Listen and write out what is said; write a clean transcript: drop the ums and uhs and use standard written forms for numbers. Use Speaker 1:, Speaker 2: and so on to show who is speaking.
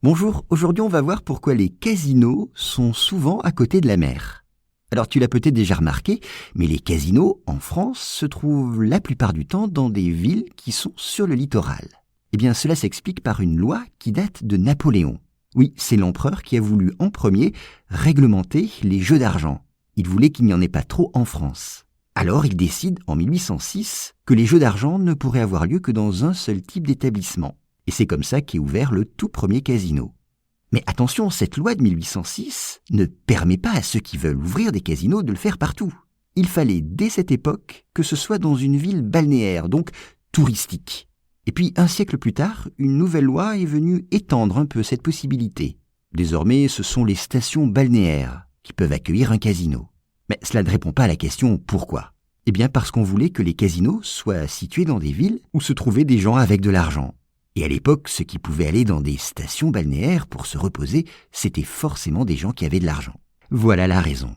Speaker 1: Bonjour, aujourd'hui on va voir pourquoi les casinos sont souvent à côté de la mer. Alors tu l'as peut-être déjà remarqué, mais les casinos en France se trouvent la plupart du temps dans des villes qui sont sur le littoral. Eh bien cela s'explique par une loi qui date de Napoléon. Oui, c'est l'empereur qui a voulu en premier réglementer les jeux d'argent. Il voulait qu'il n'y en ait pas trop en France. Alors il décide en 1806 que les jeux d'argent ne pourraient avoir lieu que dans un seul type d'établissement. Et c'est comme ça qu'est ouvert le tout premier casino. Mais attention, cette loi de 1806 ne permet pas à ceux qui veulent ouvrir des casinos de le faire partout. Il fallait dès cette époque que ce soit dans une ville balnéaire, donc touristique. Et puis un siècle plus tard, une nouvelle loi est venue étendre un peu cette possibilité. Désormais, ce sont les stations balnéaires qui peuvent accueillir un casino. Mais cela ne répond pas à la question pourquoi. Eh bien parce qu'on voulait que les casinos soient situés dans des villes où se trouvaient des gens avec de l'argent. Et à l'époque, ceux qui pouvaient aller dans des stations balnéaires pour se reposer, c'était forcément des gens qui avaient de l'argent. Voilà la raison.